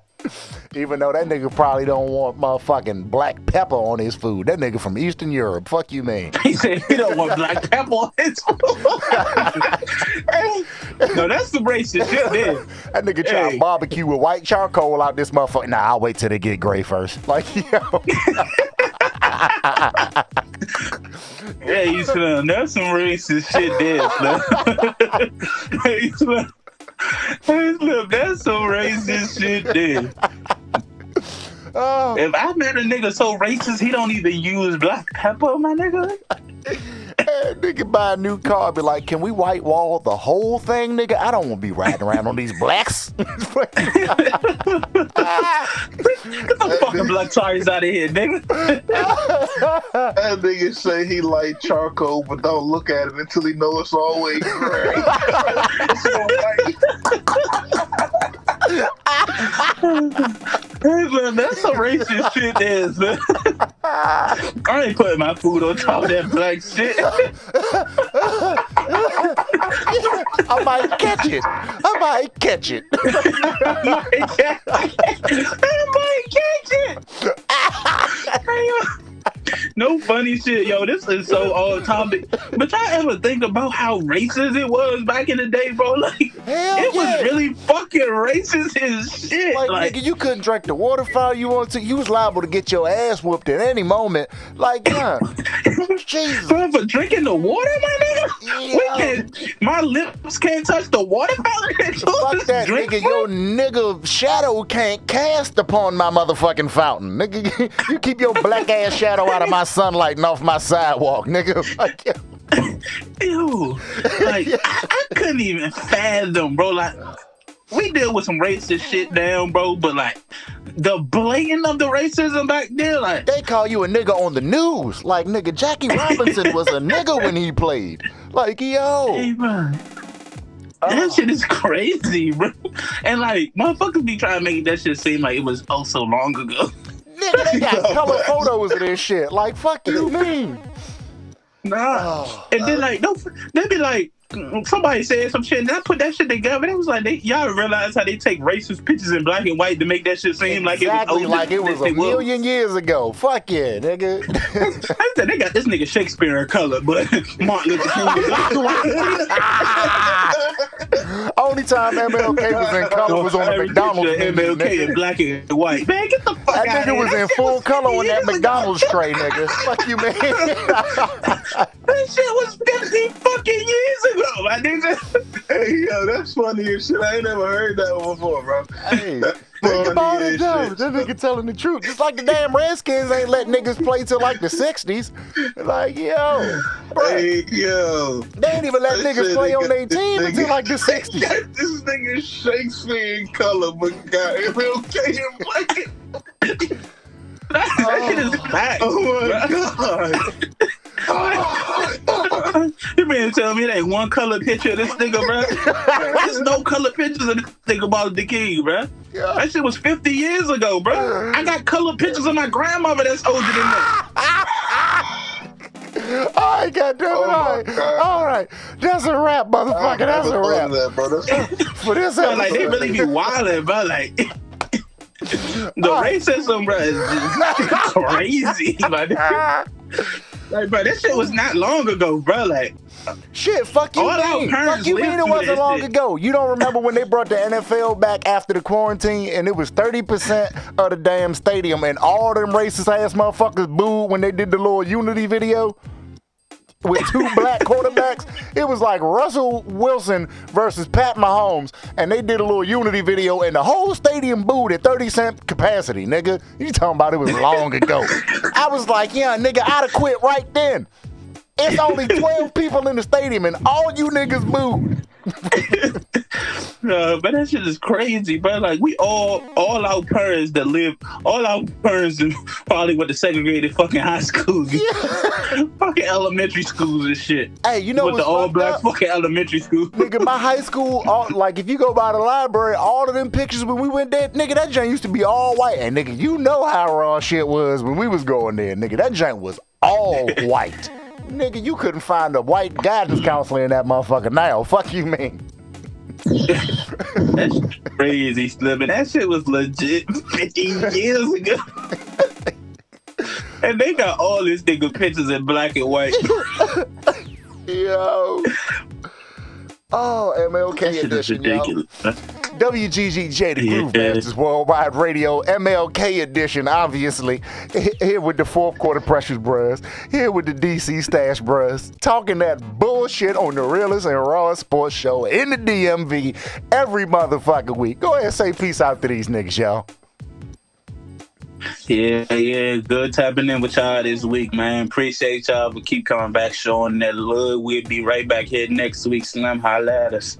Even though that nigga probably don't want motherfucking black pepper on his food. That nigga from Eastern Europe. Fuck you, man. He said he don't want black pepper on his food. No, that's some racist shit there. That nigga trying to barbecue with white charcoal out this motherfucker. Nah, I'll wait till they get gray first. Like, yo. Hey, Slim, that's some racist shit there, Slim. Hey, Slim. That's some racist shit there. If I met a nigga so racist, he don't even use black pepper, my nigga. Nigga buy a new car, be like, can we white wall the whole thing, nigga? I don't want to be riding around on these blacks. Get the fucking black tires out of here, nigga. That nigga say he like charcoal, but don't look at it until he know it's always gray. Hey, man, that's some racist shit there, man. I ain't putting my food on top of that black shit. I might catch it. I might catch it. No funny shit, yo. This is so off topic. But y'all ever think about how racist it was back in the day, bro? Like, it was really fucking racist as shit. Like, nigga, you couldn't drink the water fountain you wanted to. You was liable to get your ass whooped at any moment. Like, yeah. Jesus. For drinking the water, my nigga? My lips can't touch the water fountain. Fuck that, nigga. Your nigga shadow can't cast upon my motherfucking fountain. Nigga, you keep your black ass shadow out of my sunlight and off my sidewalk, nigga. Fuck you. Ew. Like, I couldn't even fathom, bro. Like, we deal with some racist shit down, bro, but like, the blatant of the racism back then, like They call you a nigga on the news. Like, nigga, Jackie Robinson was a nigga when he played. Like, yo. hey, bro. That shit is crazy, bro. And like, motherfuckers be trying to make that shit seem like it was oh so long ago. Nigga, they got color photos of this shit. Like, fuck you mean? Nah. And then like, they be like, somebody said some shit, and I put that shit together. It was like, y'all realize how they take racist pictures in black and white to make that shit seem like it was older like it was than a million years ago. Fuck yeah, nigga. I said they got this nigga Shakespeare in color, but Martin Luther King was black and white. Only time MLK was in color was on the McDonald's menu, MLK nigga. in black and white. Man, get the fuck That out of nigga here. was in full color on that McDonald's tray, nigga. Fuck you, man. That shit was 50 fucking years ago, my nigga. Hey, yo, that's funny as shit. I ain't never heard that one before, bro. Hey, That's think about funny it, as though. shit. That nigga telling the truth. Just like the damn Redskins ain't let niggas play till like the 60s. Like, yo, bro, Hey, yo. they ain't even let That niggas shit play on nigga- their team nigga- until like the 60s. This nigga Shakespeare in color, but got MLK in black. That shit is fact. Oh my god. You mean to tell me there ain't one color picture of this nigga, bro? There's no color pictures of this nigga about the king, bro. Yeah. That shit was 50 years ago, bro. I got color pictures of my grandmother that's older than that. All right, goddamn it. Oh, all my right. God. All right. That's a wrap, motherfucker. That's a wrap. That, bro. For this Bro, like, they episode. really be wildin', bro. Like, the racism, bro, is just crazy, man. Like, bro, that shit was not long ago, bro. Like, Shit, fuck you, All our mean. parents Fuck you, lived mean it through wasn't that long shit. ago. You don't remember when they brought the NFL back after the quarantine and it was 30% of the damn stadium and all them racist ass motherfuckers booed when they did the little Unity video with two black quarterbacks? It was like Russell Wilson versus Pat Mahomes, and they did a little Unity video and the whole stadium booed at 30% capacity, nigga. You talking about it was long ago. I was like, yeah, nigga, I'd have quit right then. It's only 12 people in the stadium and all you niggas booed. but that shit is crazy, bro. Like, we all our parents that live, all our parents probably went to segregated fucking high schools, fucking elementary schools and shit. Hey, you know with what's the all fucked black up? fucking elementary school. Nigga, my high school, like if you go by the library, all of them pictures when we went there, nigga, that joint used to be all white. And nigga, you know how raw shit was when we was going there, nigga. That joint was all white. Nigga, you couldn't find a white guidance counselor in that motherfucker now. Fuck you, man. That's crazy, Slim. And that shit was legit 15 years ago. And they got all these nigga pictures in black and white. Yo. Oh, MLK That shit is edition, yo. ridiculous. WGGJ, the Groove Masters Worldwide Radio, MLK edition, obviously. Here with the fourth quarter pressures, bruhs. Here with the DCStacheBros. Talking that bullshit on the Realest and Rawest sports show in the DMV every motherfucking week. Go ahead and say peace out to these niggas, y'all. Yeah. Good tapping in with y'all this week, man. Appreciate y'all for keep coming back, showing that love. We'll be right back here next week. Slim, holla at us.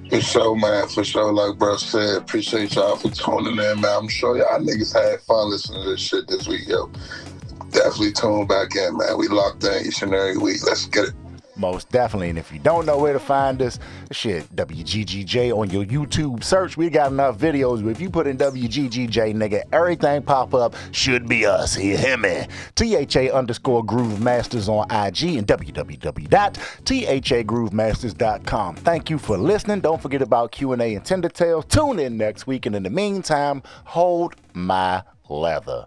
For sure, man. For sure, like bro said, appreciate y'all for tuning in, man. I'm sure y'all niggas had fun listening to this shit this week, yo. Definitely tune back in, man. We locked in each and every week. Let's get it. Most definitely. And if you don't know where to find us, shit, WGGJ on your YouTube search. We got enough videos. But if you put in WGGJ, nigga, everything pop up should be us. Hear me. THA_Groove Masters on IG and www.THAGrooveMasters.com. Thank you for listening. Don't forget about Q&A and Tender Tales. Tune in next week. And in the meantime, hold my leather.